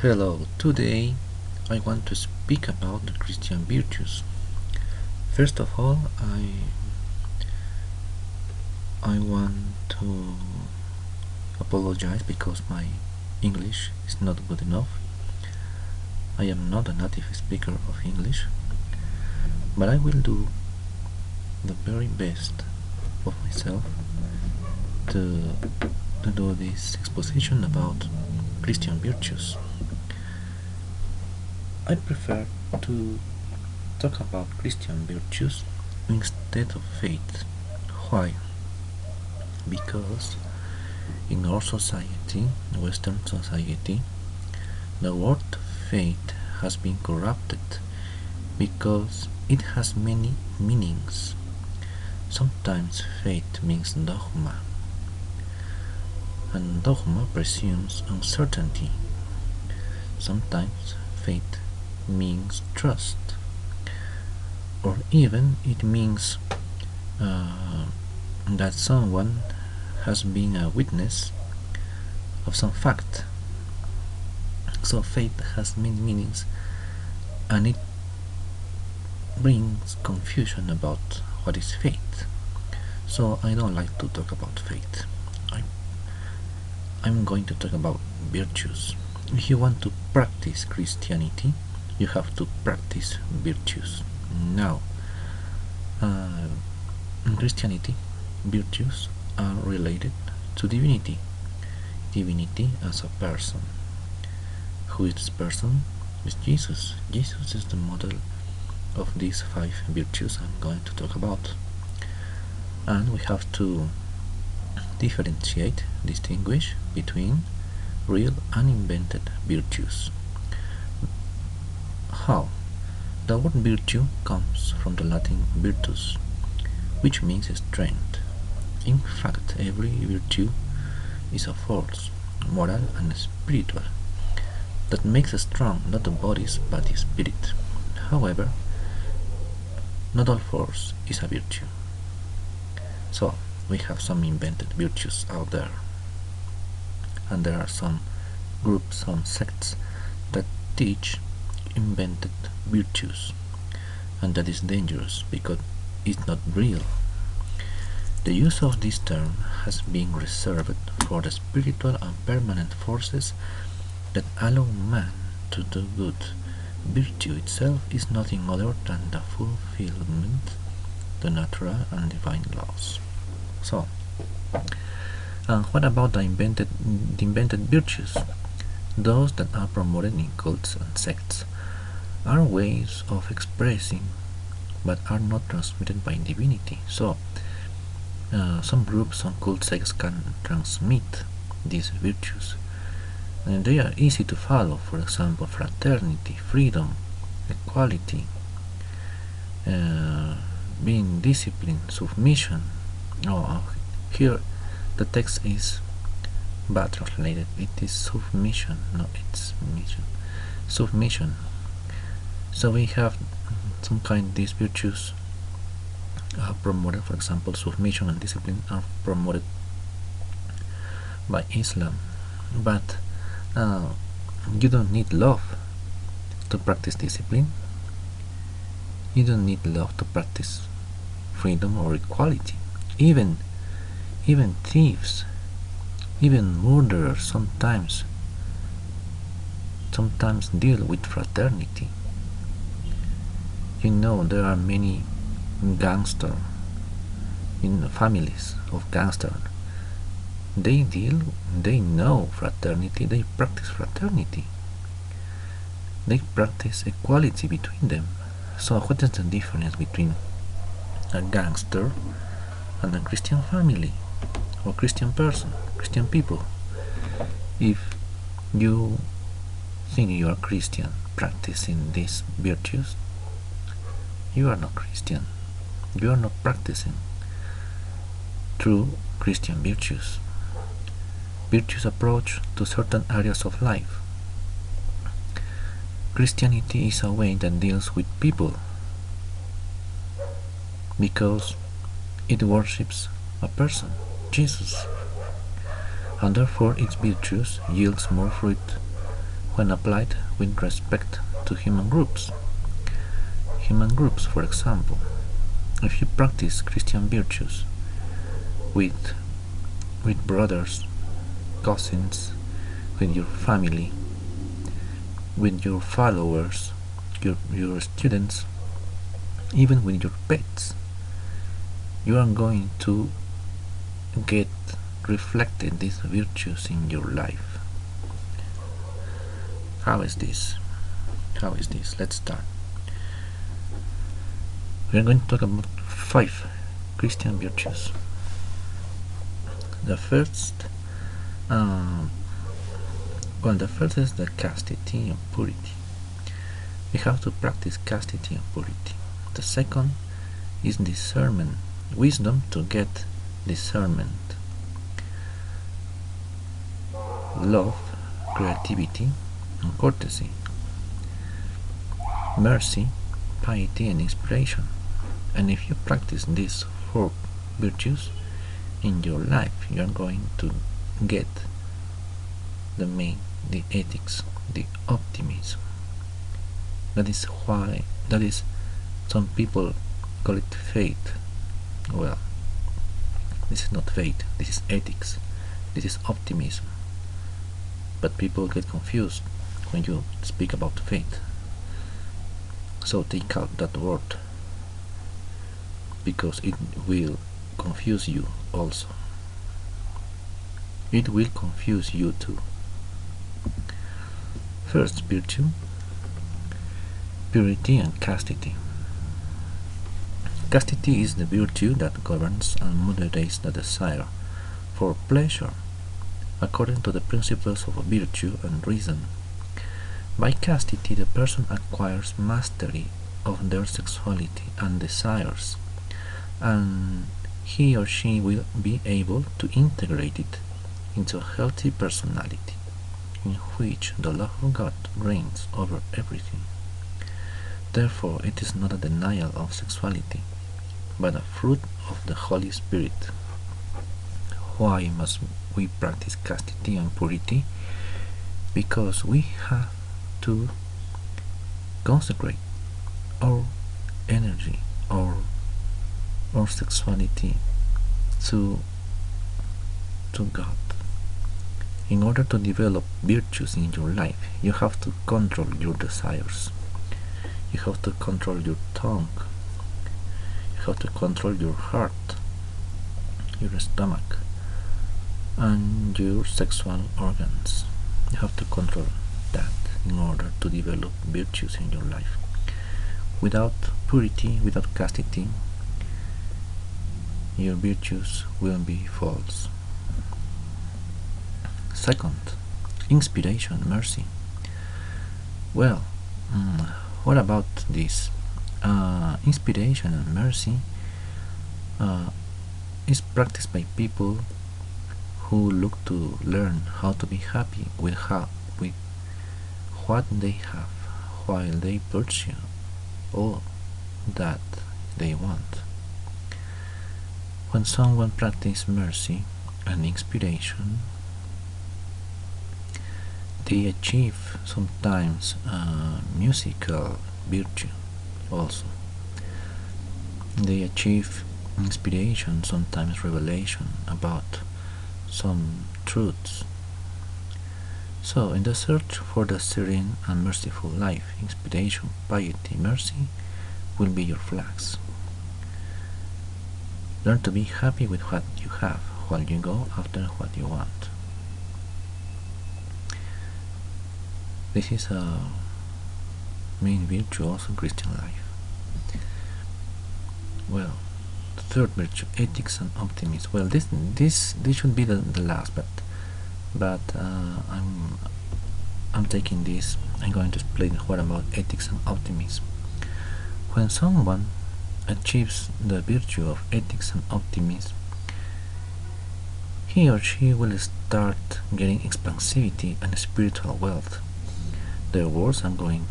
Hello, today I want to speak about the Christian virtues. First of all, I want to apologize because my English is not good enough. I am not a native speaker of English, but I will do the very best of myself to do this exposition about Christian virtues. I prefer to talk about Christian virtues instead of faith. Why? Because in our society, Western society, the word faith has been corrupted because it has many meanings. Sometimes faith means dogma, and dogma presumes uncertainty. Sometimes faith means trust, or even it means that someone has been a witness of some fact. So faith has many meanings, and it brings confusion about what is faith. So I don't like to talk about faith. I'm going to talk about virtues. If you want to practice Christianity, you have to practice virtues. Now, in Christianity, virtues are related to divinity. Divinity as a person. Who is this person? Is Jesus. Jesus is the model of these 5 virtues I'm going to talk about. And we have to distinguish between real and invented virtues. How? The word virtue comes from the Latin virtus, which means strength. In fact, every virtue is a force, moral and spiritual, that makes strong not the bodies but the spirit. However, not all force is a virtue. So, we have some invented virtues out there, and there are some groups, some sects that teach invented virtues, and that is dangerous because it's not real. The use of this term has been reserved for the spiritual and permanent forces that allow man to do good. Virtue itself is nothing other than the fulfillment of the natural and divine laws. So, what about the invented virtues? Those that are promoted in cults and sects are ways of expressing but are not transmitted by divinity. So, some groups, some cult sects can transmit these virtues, and they are easy to follow. For example, fraternity, freedom, equality, being disciplined, submission. Here the text is bad translated. It is submission, no, it's mission. Submission. So we have some kind of these virtues are promoted. For example, submission and discipline are promoted by Islam, but you don't need love to practice discipline. You don't need love to practice freedom or equality. Even thieves, even murderers sometimes deal with fraternity. You know, there are many gangsters in the families of gangsters. They know fraternity, they practice fraternity, they practice equality between them. So what is the difference between a gangster and a Christian family or Christian person, Christian people? If you think you are Christian practicing these virtues, you are not Christian. You are not practicing true Christian virtues. Virtues approach to certain areas of life. Christianity is a way that deals with people because it worships a person, Jesus, and therefore its virtues yields more fruit when applied with respect to human groups. Human groups, for example, if you practice Christian virtues with brothers, cousins, with your family, with your followers, your students, even with your pets, you are going to get reflected these virtues in your life. How is this? Let's start. We are going to talk about 5 Christian virtues. The first is the chastity and purity. We have to practice chastity and purity. The second is discernment, wisdom to get discernment. Love, creativity, and courtesy. Mercy, piety, and inspiration. And if you practice these 4 virtues in your life, you are going to get the ethics, the optimism. That is some people call it faith. Well, this is not faith, this is ethics, this is optimism. But people get confused when you speak about faith. So take out that word, because it will confuse you also. It will confuse you too. First virtue, purity and chastity. Chastity is the virtue that governs and moderates the desire for pleasure according to the principles of virtue and reason. By chastity, the person acquires mastery of their sexuality and desires, and he or she will be able to integrate it into a healthy personality in which the love of God reigns over everything. Therefore, it is not a denial of sexuality, but a fruit of the Holy Spirit. Why must we practice chastity and purity? Because we have to consecrate our energy, our sexuality to God. In order to develop virtues in your life, you have to control your desires. You have to control your tongue. You have to control your heart, your stomach, and your sexual organs. You have to control that in order to develop virtues in your life. Without purity, without chastity, your virtues will be false. Second, inspiration, mercy. Well, what about this? Inspiration and mercy is practiced by people who look to learn how to be happy with what they have while they pursue all that they want. When someone practices mercy and inspiration, they achieve sometimes musical virtue also. They achieve inspiration, sometimes revelation about some truths. So, in the search for the serene and merciful life, inspiration, piety, mercy will be your flags. Learn to be happy with what you have while you go after what you want. This is a main virtue also in Christian life. Well, the third virtue, ethics and optimism. Well, this should be the last, but I'm taking this. I'm going to explain what about ethics and optimism. When someone achieves the virtue of ethics and optimism, he or she will start getting expansivity and spiritual wealth. Their words are going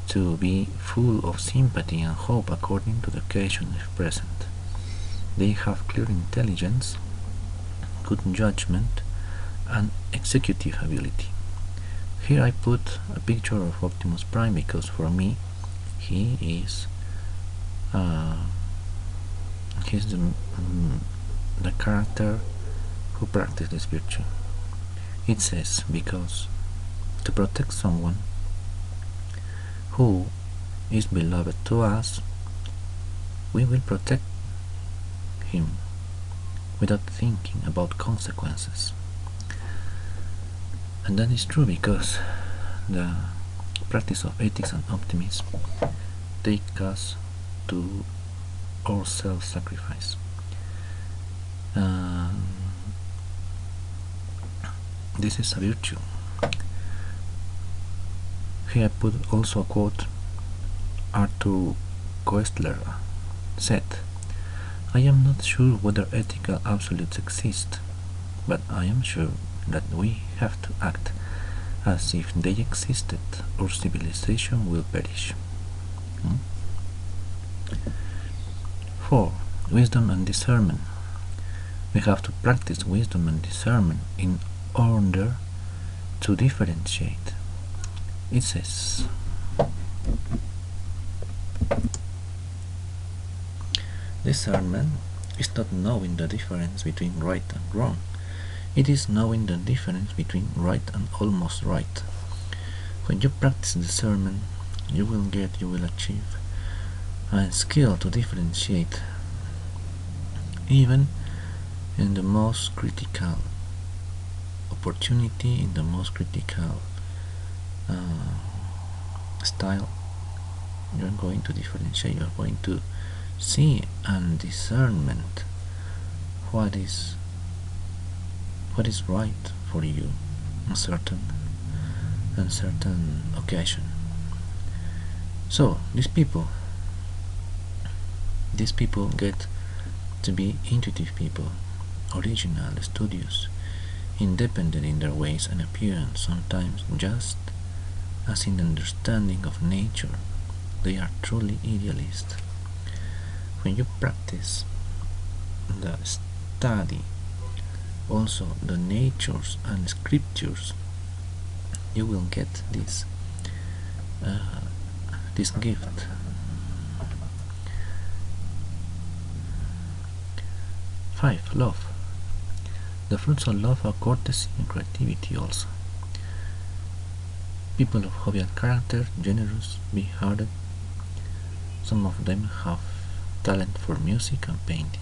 to be full of sympathy and hope according to the occasion present. They have clear intelligence, good judgment, and executive ability. Here I put a picture of Optimus Prime because for me he is he's the character who practices this virtue. It says, because to protect someone who is beloved to us, we will protect him without thinking about consequences. And that is true because the practice of ethics and optimism take us to our self-sacrifice. This is a virtue. Here I put also a quote. Arthur Koestler said, "I am not sure whether ethical absolutes exist, but I am sure that we have to act as if they existed, or civilization will perish." 4. Wisdom and discernment. We have to practice wisdom and discernment in order to differentiate. It says, discernment is not knowing the difference between right and wrong. It is knowing the difference between right and almost right. When you practice discernment, you will achieve a skill to differentiate even in the most critical opportunity, in the most critical style. You're going to differentiate, you're going to see and discernment what is right for you on certain occasion. So these people get to be intuitive people, original, studious, independent in their ways and appearance, sometimes just as in the understanding of nature. They are truly idealists. When you practice the study, also the natures and scriptures, you will get this gift. 5. Love. The fruits of love are courtesy and creativity also. People of jovial character, generous, big-hearted. Some of them have talent for music and painting.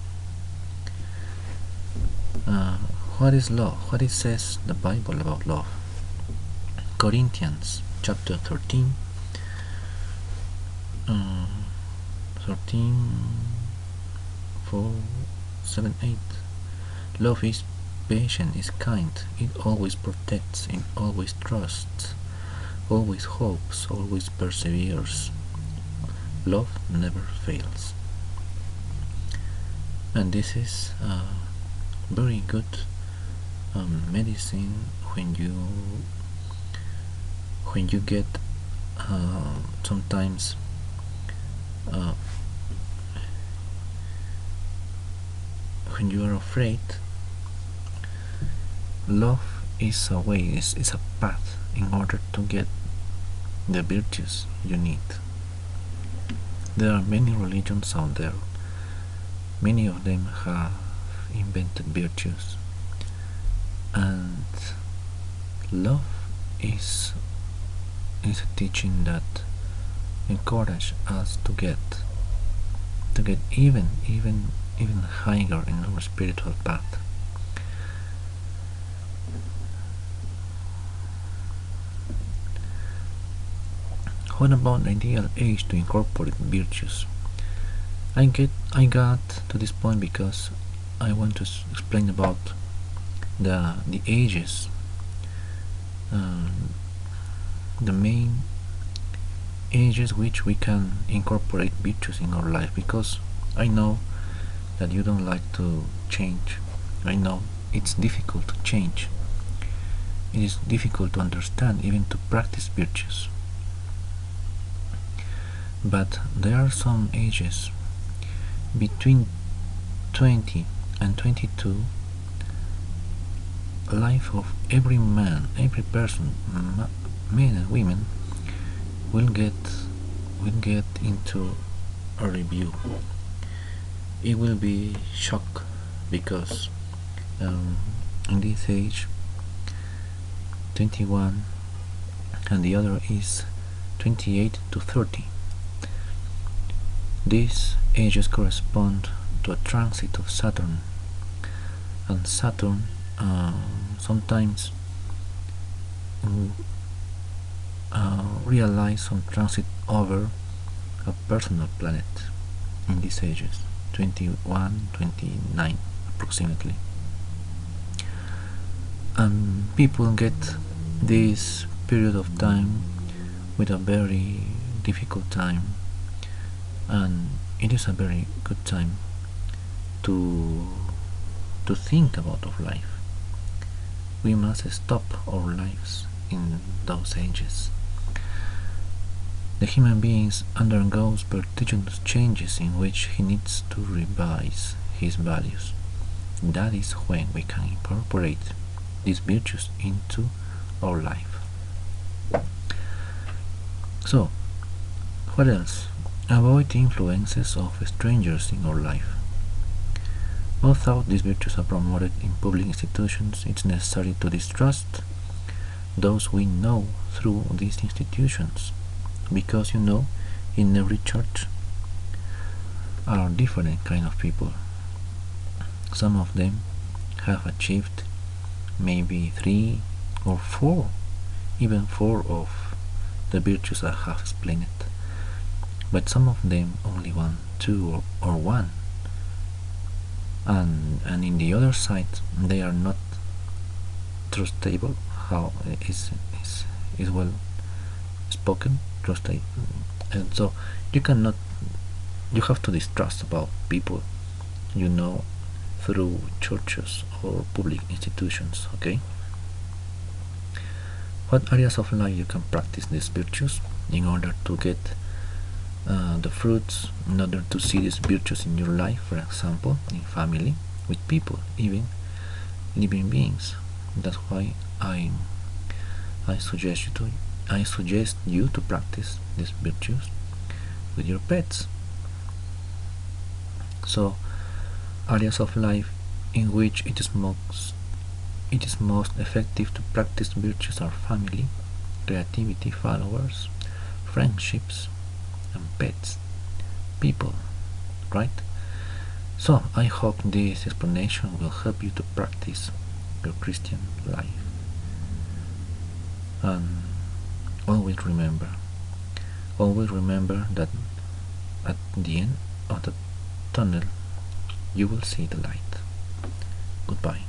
What is love? What it says the Bible about love? Corinthians chapter 13, 4, 7, 8. Love is patient, is kind, it always protects, it always trusts, always hopes, always perseveres. Love never fails. And this is very good medicine when you get sometimes when you are afraid. Love is a way, is a path in order to get the virtues you need. There are many religions out there. Many of them have invented virtues, and love is a teaching that encourages us to get even higher in our spiritual path. What about the ideal age to incorporate virtues? I got to this point because I want to explain about the ages, the main ages which we can incorporate virtues in our life, because I know that you don't like to change. I know it's difficult to change. It is difficult to understand, even to practice virtues. But there are some ages between 20 and 22. Life of every man, every person men and women will get into a review. It will be shock because in this age 21 and the other is 28 to 30. These ages correspond to a transit of Saturn, and Saturn sometimes realize some transit over a personal planet in these ages, 21, 29 approximately. And people get this period of time with a very difficult time, and it is a very good time to think about our life. We must stop our lives in those ages. The human being undergoes perpetual changes in which he needs to revise his values. That is when we can incorporate these virtues into our life. So, what else? Avoid the influences of strangers in our life. Although these virtues are promoted in public institutions, it's necessary to distrust those we know through these institutions, because in every church are different kind of people. Some of them have achieved maybe 3 or 4, even 4 of the virtues I have explained, but some of them only 1, 2 or 1, and in the other side they are not trustable. How is well spoken, trustable, and so you have to distrust about people through churches or public institutions. Okay, what areas of life you can practice these virtues in order to get the fruits, in order to see these virtues in your life? For example, in family, with people, even living beings. That's why I suggest you to practice these virtues with your pets. So, areas of life in which it is most effective to practice virtues are family, creativity, followers, friendships, and pets, people, right? So I hope this explanation will help you to practice your Christian life. And always remember that at the end of the tunnel you will see the light. Goodbye.